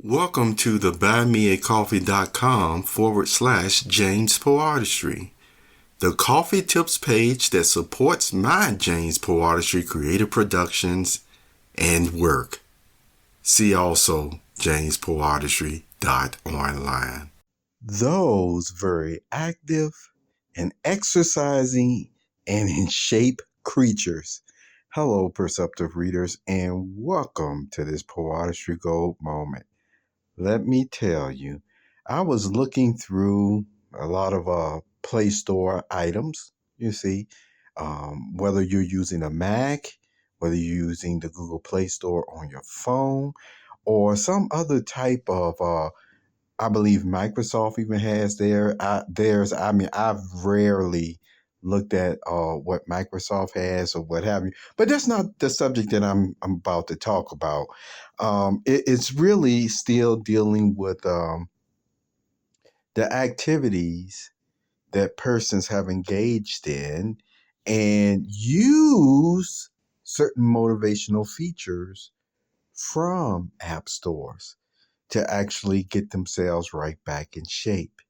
Welcome to the buymeacoffee.com/James Poeartistry, the coffee tips page that supports my James Poeartistry creative productions and work. See also jamespoeartistry.online. Those very active and exercising and in shape creatures. Hello, perceptive readers, and welcome to this Poeartistry Gold moment. Let me tell you, I was looking through a lot of Play Store items, you see, whether you're using a Mac, whether you're using the Google Play Store on your phone, or some other type of, I believe Microsoft even has theirs. I mean, I've rarely looked at what Microsoft has or what have you, but that's not the subject that I'm about to talk about. It's really still dealing with the activities that persons have engaged in and use certain motivational features from app stores to actually get themselves right back in shape.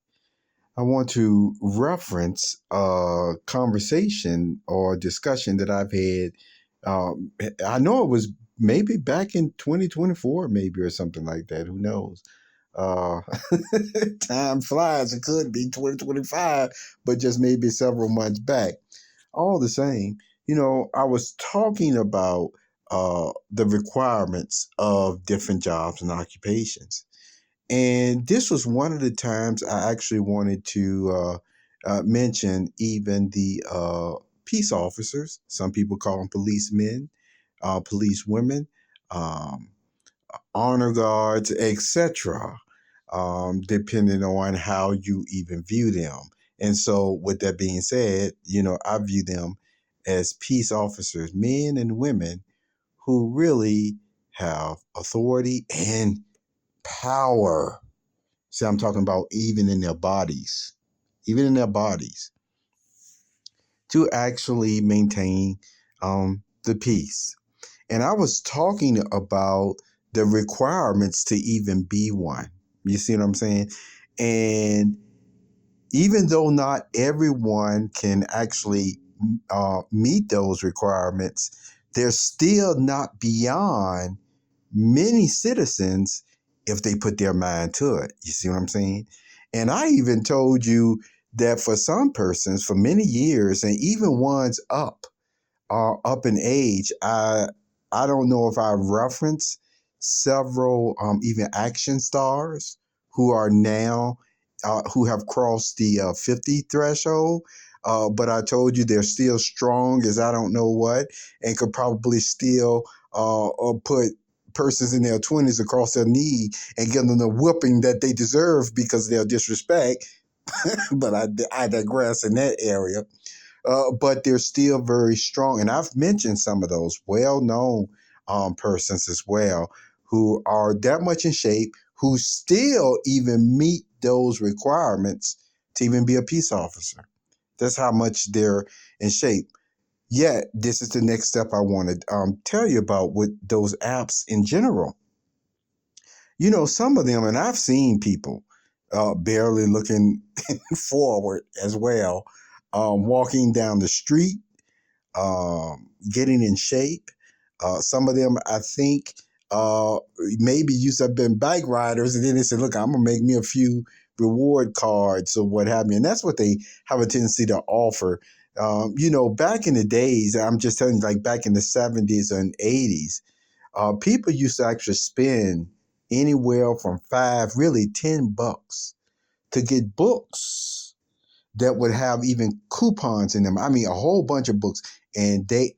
I want to reference a conversation or discussion that I've had. I know it was maybe back in 2024, maybe, or something like that. Who knows? Uh, Time flies. It could be 2025, but just maybe several months back. All the same, I was talking about the requirements of different jobs and occupations. And this was one of the times I actually wanted to mention even the peace officers. Some people call them policemen, police women, um, honor guards, etc., depending on how you even view them. And so, with that being said, I view them as peace officers, men and women who really have authority and power. See, I'm talking about even in their bodies, to actually maintain the peace. And I was talking about the requirements to even be one. You see what I'm saying? And even though not everyone can actually meet those requirements, they're still not beyond many citizens if they put their mind to it. You see what I'm saying? And I even told you that for some persons, for many years, and even ones up in age, I don't know if I referenced several even action stars who are now who have crossed the 50 threshold. But I told you they're still strong as I don't know what, and could probably still put persons in their 20s across their knee and give them the whooping that they deserve because of their disrespect. But I digress in that area. But they're still very strong. And I've mentioned some of those well-known persons as well who are that much in shape, who still even meet those requirements to even be a peace officer. That's how much they're in shape. Yet, this is the next step I want to tell you about with those apps in general. Some of them, and I've seen people barely looking forward as well, walking down the street, getting in shape. Some of them, I think, maybe used to have been bike riders, and then they said, look, I'm going to make me a few reward cards or what have you. And that's what they have a tendency to offer. Back in the days, I'm just telling you, like back in the 70s and 80s, people used to actually spend anywhere from really $10 to get books that would have even coupons in them. I mean, a whole bunch of books, and a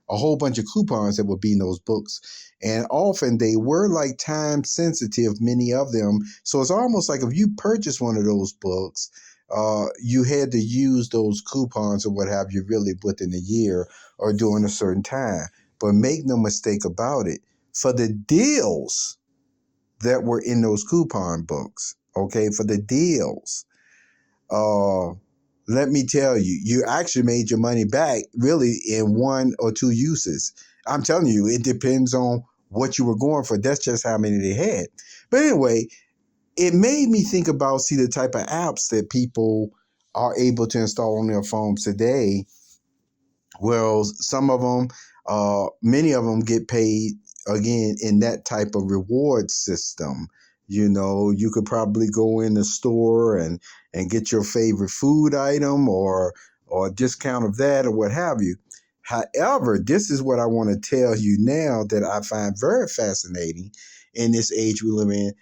whole bunch of coupons that would be in those books. And often they were like time sensitive, many of them. So it's almost like if you purchased one of those books, you had to use those coupons or what have you really within a year or during a certain time. But make no mistake about it, for the deals that were in those coupon books, okay, for the deals, let me tell you, you actually made your money back really in one or two uses. I'm telling you, it depends on what you were going for. That's just how many they had. But anyway, it made me think about, see, the type of apps that people are able to install on their phones today. Well, some of them, many of them get paid again in that type of reward system. You know, you could probably go in the store and get your favorite food item or a discount of that or what have you. However, this is what I want to tell you now that I find very fascinating in this age we live in.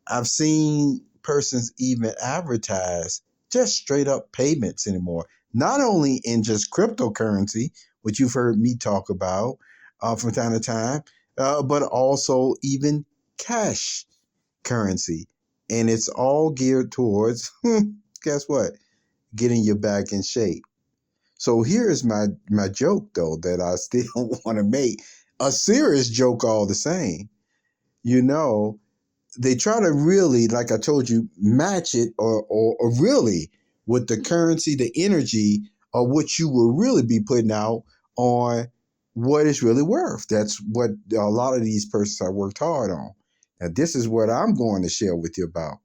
I've seen persons even advertise just straight up payments anymore, not only in just cryptocurrency, which you've heard me talk about from time to time, but also even cash currency. And it's all geared towards, guess what? Getting you back in shape. So here's my joke, though, that I still want to make. A serious joke all the same. You know, they try to really, like I told you, match it or really with the currency, the energy of what you will really be putting out on what it's really worth. That's what a lot of these persons have worked hard on. Now, this is what I'm going to share with you about.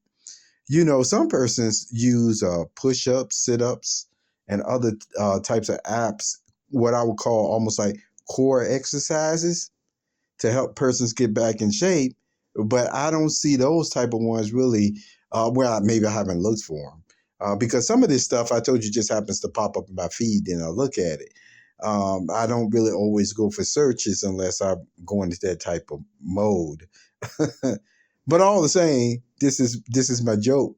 You know, some persons use push-ups, sit-ups, and other types of apps, what I would call almost like core exercises to help persons get back in shape. But I don't see those type of ones really maybe I haven't looked for them. Because some of this stuff I told you just happens to pop up in my feed and I look at it. I don't really always go for searches unless I'm going into that type of mode. But all the same, this is my joke,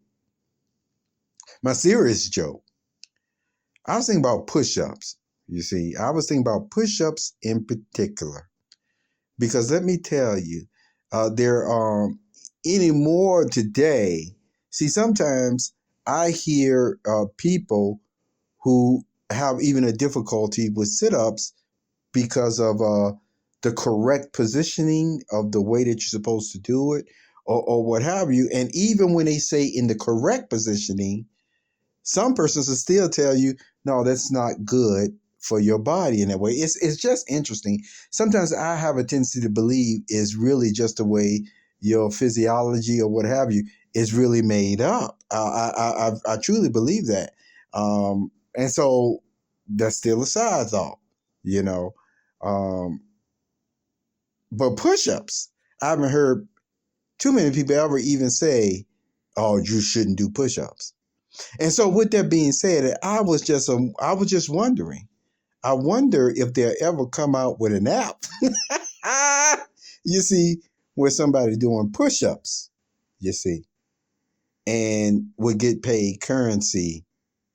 my serious joke. I was thinking about push-ups. You see, I was thinking about push-ups in particular. Because let me tell you, there are anymore today. See, sometimes I hear people who have even a difficulty with sit-ups because of the correct positioning of the way that you're supposed to do it or what have you. And even when they say in the correct positioning, some persons will still tell you, no, that's not good for your body in that way. It's just interesting. Sometimes I have a tendency to believe is really just the way your physiology or what have you is really made up. I truly believe that. And so that's still a side thought, you know. But push-ups, I haven't heard too many people ever even say, oh, you shouldn't do push-ups. And so with that being said, I was just wondering, I wonder if they'll ever come out with an app, you see, where somebody's doing push-ups, you see, and would get paid currency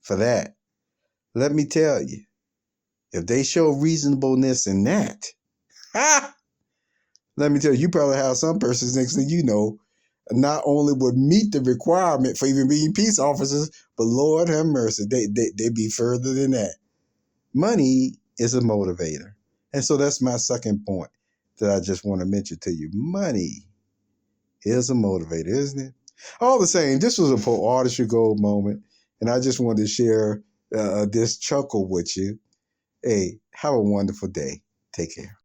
for that. Let me tell you, if they show reasonableness in that, let me tell you, you probably have some persons next thing you know, not only would meet the requirement for even being peace officers, but Lord have mercy, they be further than that. Money is a motivator. And so that's my second point that I just want to mention to you. Money is a motivator, isn't it? All the same, this was a Poeartistry Gold moment, and I just wanted to share this chuckle with you. Hey, have a wonderful day. Take care.